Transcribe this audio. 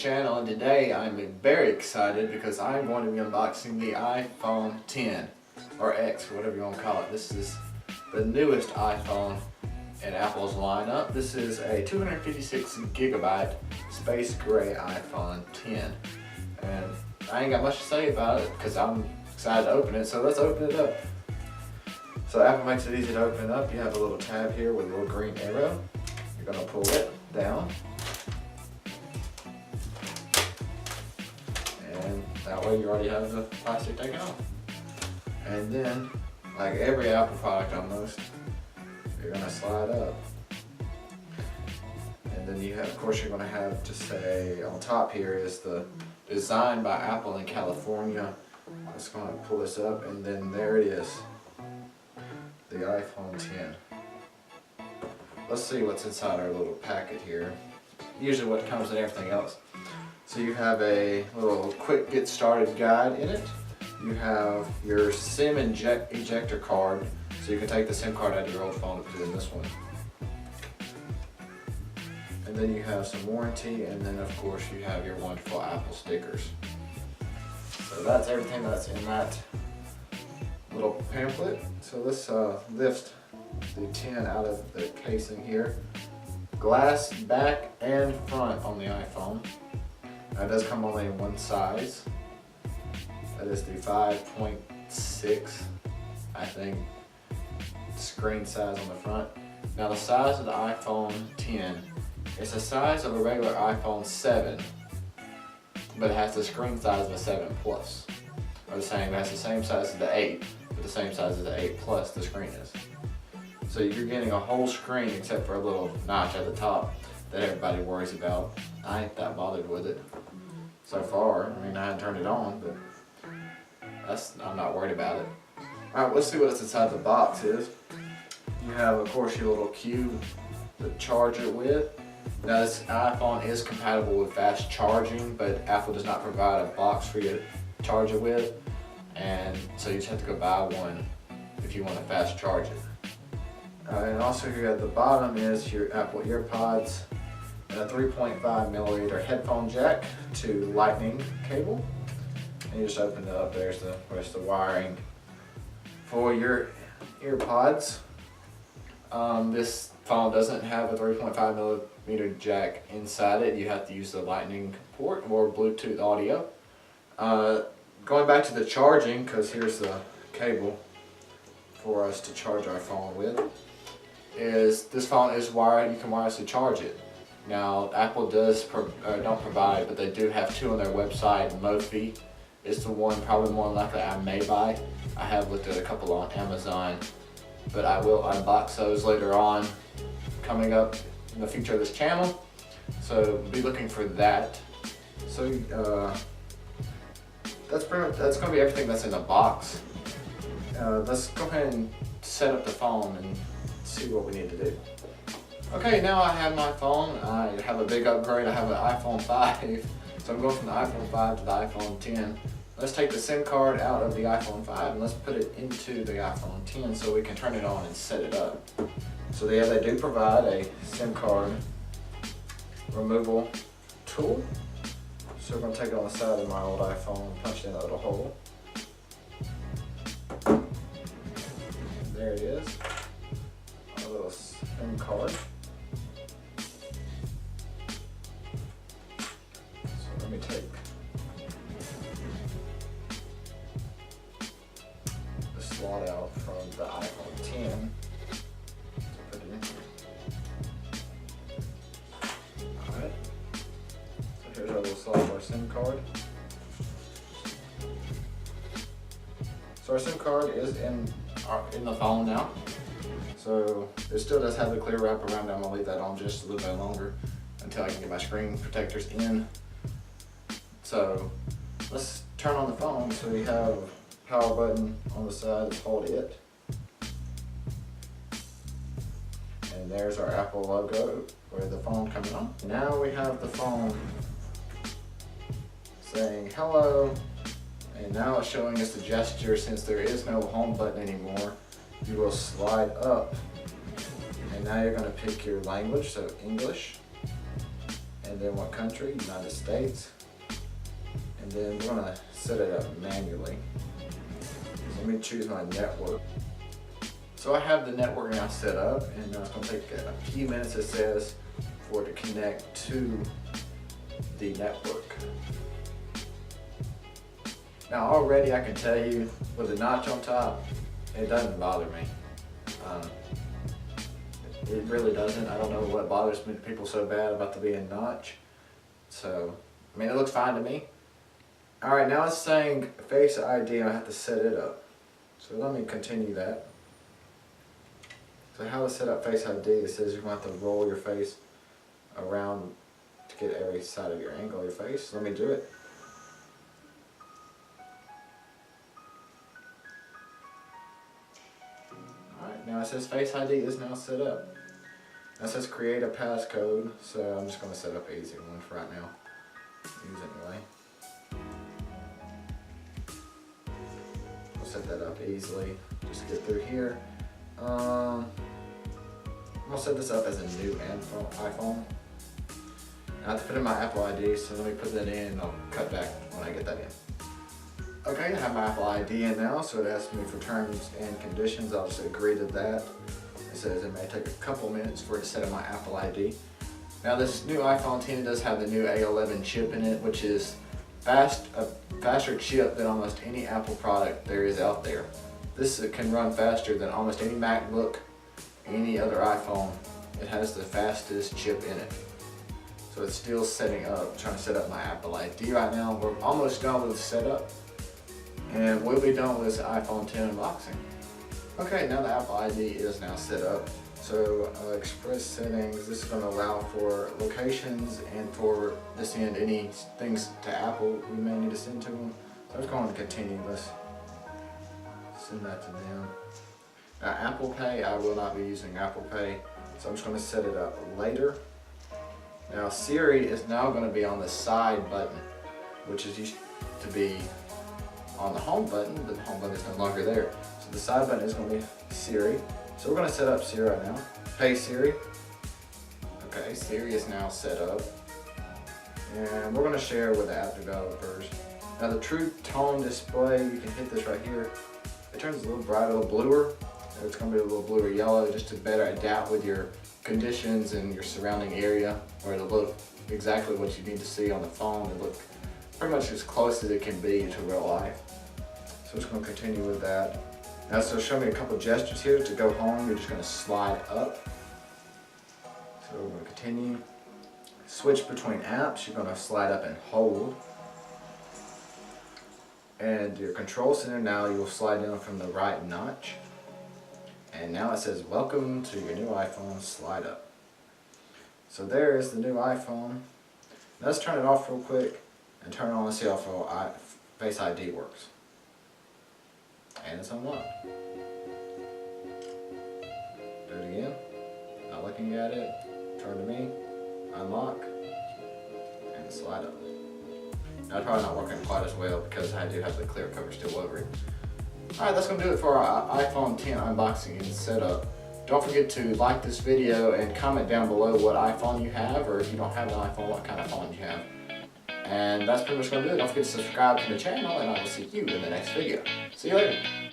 channel, and today I'm very excited because I'm going to be unboxing the iPhone X or X, whatever you want to call it. This is the newest iPhone in Apple's lineup. This is a 256 gigabyte space gray iPhone X, and I ain't got much to say about it because I'm excited to open it, so let's open it up. So Apple makes it easy to open up. You have a little tab here with a little green arrow. You're going to pull it down. And that way you already have the plastic taken off. And then, like every Apple product almost, you're going to slide up. And then you have, of course, you're going to have to say on top here is the designed by Apple in California. I'm just going to pull this up, and then there it is, the iPhone X. Let's see what's inside our little packet here. Usually what comes in everything else. So you have a little quick get started guide in it. You have your SIM ejector card, so you can take the SIM card out of your old phone and put it in this one. And then you have some warranty, and then of course you have your wonderful Apple stickers. So that's everything that's in that little pamphlet. So let's lift the tin out of the casing here. Glass back and front on the iPhone. Now it does come only in one size. That is the 5.6, I think, screen size on the front. Now the size of the iPhone X, it's the size of a regular iPhone 7, but it has the screen size of a 7 Plus. Or the same, it has the same size as the 8, but the same size as the 8 Plus the screen is. So you're getting a whole screen except for a little notch at the top that everybody worries about. I ain't that bothered with it so far. I mean, I haven't turned it on, but I'm not worried about it. Alright, let's see what inside the box is. You have, of course, your little cube to charge it with. Now this iPhone is compatible with fast charging, but Apple does not provide a box for you to charge it with, and so you just have to go buy one if you want to fast charge it. And also here at the bottom is your Apple EarPods and a 3.5 millimeter headphone jack to lightning cable. And you just open it up, there's the rest of the wiring for your EarPods. This phone doesn't have a 3.5 millimeter jack inside it. You have to use the lightning port or Bluetooth audio. Going back to the charging, because here's the cable for us to charge our phone with, is this phone is wired. You can wirelessly charge it. Now Apple don't provide, but they do have two on their website. Mophie is the one probably more likely I may buy. I have looked at a couple on Amazon, but I will unbox those later on, coming up in the future of this channel. So be looking for that. So that's going to be everything that's in the box. Let's go ahead and set up the phone and see what we need to do. Okay, now I have my phone. I have a big upgrade. I have an iPhone 5, so I'm going from the iPhone 5 to the iPhone X. Let's take the SIM card out of the iPhone 5 and let's put it into the iPhone X so we can turn it on and set it up. So yeah, they do provide a SIM card removal tool. So we're going to take it on the side of my old iPhone and punch it in that little hole. There it is. A little SIM card. So let me take the slot out from the iPhone X. Put it in here. Alright. So here's our little slot for our SIM card. So our SIM card is in the phone now. So it still does have the clear wrap around it. I'm gonna leave that on just a little bit longer until I can get my screen protectors in. So let's turn on the phone. So we have a power button on the side to hold it. And there's our Apple logo with the phone coming on. Now we have the phone saying hello. And now it's showing us the gesture. Since there is no home button anymore, you will slide up, and now you're going to pick your language, so English. and then what country, United States. And then we're gonna set it up manually. Let me choose my network. So I have the network now set up, and now it's gonna take a few minutes, it says, for it to connect to the network. Now already I can tell you, with the notch on top, it doesn't bother me. It really doesn't. I don't know what bothers people so bad about the being notch. So, I mean, it looks fine to me. All right, now it's saying Face ID, I have to set it up. So let me continue that. So how to set up Face ID, it says you're going to have to roll your face around to get every side of your angle of your face. Let me do it. Alright, now it says Face ID is now set up. Now it says create a passcode, so I'm just going to set up an easy one for right now. Use anyway. I'll set that up easily. Just get through here. I'm going to set this up as a new iPhone. I have to put in my Apple ID, so let me put that in and I'll cut back when I get that in. Okay, I have my Apple ID in now, so it asks me for terms and conditions. I'll just agree to that. It says it may take a couple minutes for it to set up my Apple ID. Now this new iPhone 10 does have the new A11 chip in it, which is a faster chip than almost any Apple product there is out there. This can run faster than almost any MacBook, any other iPhone. It has the fastest chip in it. So it's still trying to set up my Apple ID right now. We're almost done with the setup, and we'll be done with this iPhone 10 unboxing. Okay, now the Apple ID is now set up. So express settings, this is going to allow for locations and for to send any things to Apple we may need to send to them. So I'm just going to continue this. Send that to them. Now Apple Pay, I will not be using Apple Pay, so I'm just going to set it up later. Now Siri is now going to be on the side button, which is used to be on the home button. The home button is no longer there. So the side button is going to be Siri. So we're going to set up Siri right now. Hey Siri. Okay, Siri is now set up. And we're going to share with the app developers. Now the True Tone display, you can hit this right here. It turns a little bright, a little bluer. It's going to be a little bluer yellow just to better adapt with your conditions and your surrounding area, where it'll look exactly what you need to see on the phone. It'll look pretty much as close as it can be to real life. So I'm just going to continue with that. Now so show me a couple gestures here. To go home, you're just going to slide up. So we're going to continue. Switch between apps, you're going to slide up and hold. And your control center, now you'll slide in from the right notch. And now it says welcome to your new iPhone, slide up. So there is the new iPhone. Now let's turn it off real quick and turn it on and see how Face ID works. And it's unlocked. Do it again. Not looking at it. Turn to me. Unlock. And slide up. Now it's probably not working quite as well because I do have the clear cover still over it. Alright, that's going to do it for our iPhone 10 unboxing and setup. Don't forget to like this video and comment down below what iPhone you have, or if you don't have an iPhone, what kind of phone you have. And that's pretty much going to do it. Don't forget to subscribe to the channel, and I will see you in the next video. See you later.